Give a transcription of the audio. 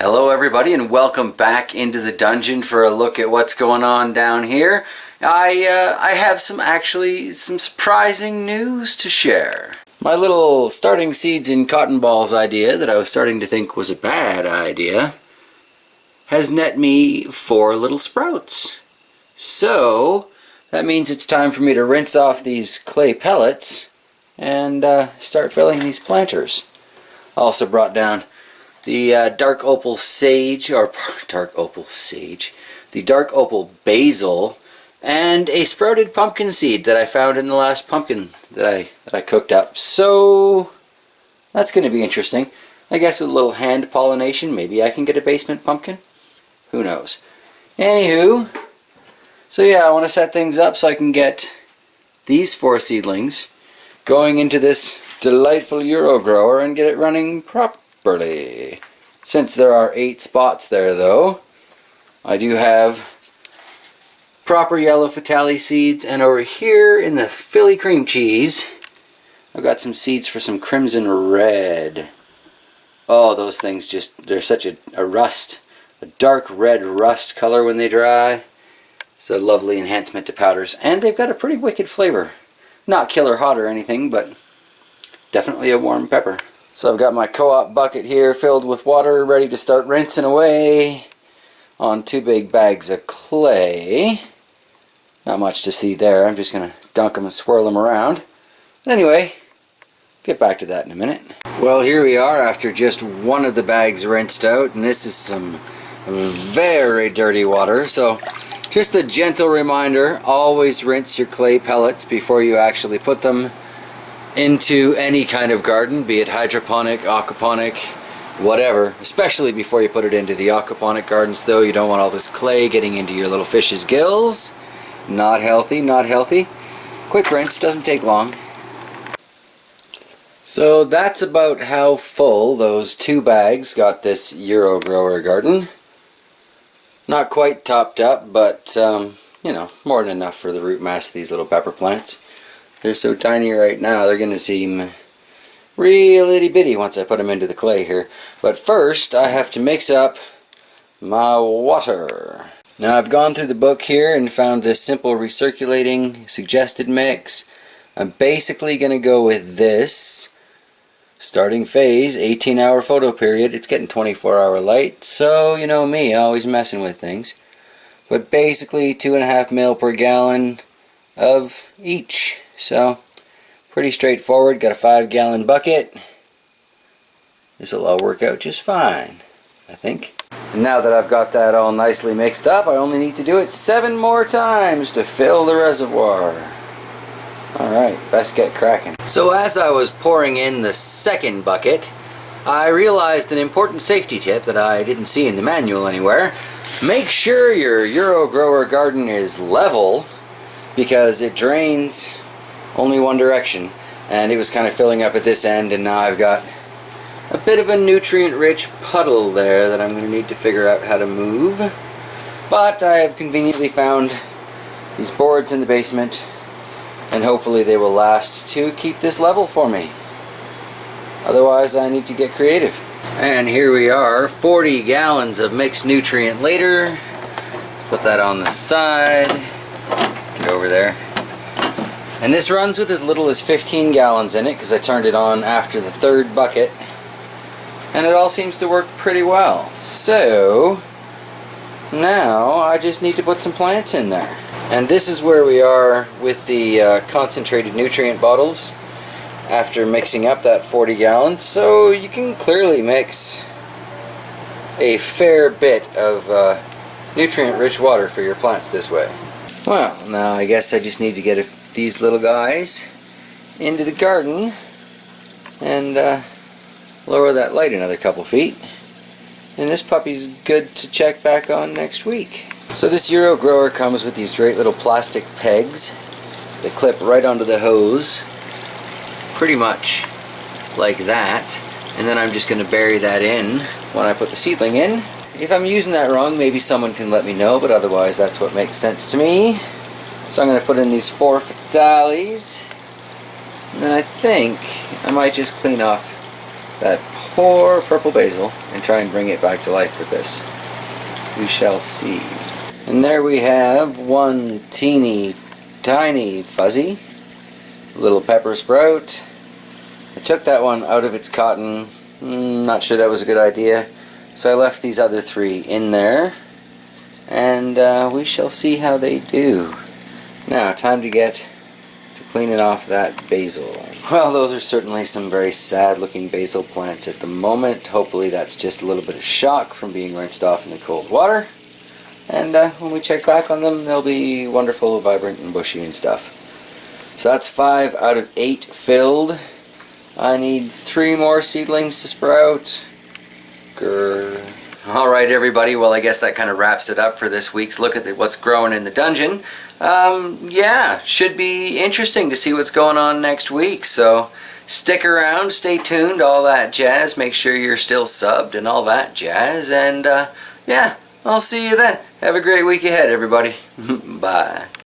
Hello everybody and welcome back into the dungeon for a look at what's going on down here. I have some surprising news to share. My little starting seeds in cotton balls idea that I was starting to think was a bad idea has net me 4 little sprouts. So that means it's time for me to rinse off these clay pellets and start filling these planters. I also brought down the dark opal basil, and a sprouted pumpkin seed that I found in the last pumpkin that I cooked up. So that's going to be interesting. I guess with a little hand pollination, maybe I can get a basement pumpkin. Who knows? Anywho, so yeah, I want to set things up so I can get these 4 seedlings going into this delightful EuroGrower and get it running properly. Since there are 8 spots there though, I do have proper Yard Fatalii seeds, and over here in the Philly cream cheese I've got some seeds for some crimson red. Oh, those things they're such a dark red rust color when they dry. It's a lovely enhancement to powders, and they've got a pretty wicked flavor. Not killer hot or anything, but definitely a warm pepper. So I've got my co-op bucket here filled with water, ready to start rinsing away on 2 big bags of clay. Not much to see there. I'm just going to dunk them and swirl them around. But anyway, get back to that in a minute. Well, here we are after just one of the bags rinsed out, and this is some very dirty water. So just a gentle reminder, always rinse your clay pellets before you actually put them into any kind of garden, be it hydroponic, aquaponic, whatever. Especially before you put it into the aquaponic gardens though, you don't want all this clay getting into your little fish's gills. Not healthy, not healthy. Quick rinse, doesn't take long. So that's about how full those 2 bags got this EuroGrower garden. Not quite topped up, but you know, more than enough for the root mass of these little pepper plants. They're so tiny right now, they're going to seem real itty bitty once I put them into the clay here. But first, I have to mix up my water. Now I've gone through the book here and found this simple recirculating suggested mix. I'm basically going to go with this. Starting phase, 18-hour photo period. It's getting 24-hour light, so you know me, always messing with things. But basically 2.5 ml per gallon of each. So, pretty straightforward. Got a 5-gallon bucket. This will all work out just fine, I think. And now that I've got that all nicely mixed up, I only need to do it 7 more times to fill the reservoir. Alright, best get cracking. So as I was pouring in the 2nd bucket, I realized an important safety tip that I didn't see in the manual anywhere. Make sure your EuroGrower garden is level, because it drains only one direction, and it was kind of filling up at this end, and now I've got a bit of a nutrient-rich puddle there that I'm going to need to figure out how to move. But I have conveniently found these boards in the basement, and hopefully they will last to keep this level for me. Otherwise I need to get creative. And here we are, 40 gallons of mixed nutrient later. Put that on the side. Get over there. And this runs with as little as 15 gallons in it, because I turned it on after the 3rd bucket. And it all seems to work pretty well. So now I just need to put some plants in there. And this is where we are with the concentrated nutrient bottles after mixing up that 40 gallons. So you can clearly mix a fair bit of nutrient-rich water for your plants this way. Well, now I guess I just need to get these little guys into the garden and lower that light another couple feet. And this puppy's good to check back on next week. So this EuroGrower comes with these great little plastic pegs that clip right onto the hose, pretty much like that. And then I'm just going to bury that in when I put the seedling in. If I'm using that wrong, maybe someone can let me know, but otherwise that's what makes sense to me. So I'm going to put in these 4 Fataliis, and then I think I might just clean off that poor purple basil and try and bring it back to life with this. We shall see. And there we have one teeny tiny fuzzy little pepper sprout. I took that one out of its cotton. Not sure that was a good idea. So I left these other 3 in there. And we shall see how they do. Now, time to get to cleaning off that basil. Well, those are certainly some very sad looking basil plants at the moment. Hopefully that's just a little bit of shock from being rinsed off in the cold water. And when we check back on them, they'll be wonderful, vibrant, and bushy and stuff. So that's 5 out of 8 filled. I need 3 more seedlings to sprout. Grr. Alright everybody, well I guess that kind of wraps it up for this week's look at what's growing in the dungeon. Yeah, should be interesting to see what's going on next week, so stick around, stay tuned, all that jazz, make sure you're still subbed and all that jazz, and yeah, I'll see you then. Have a great week ahead everybody. Bye.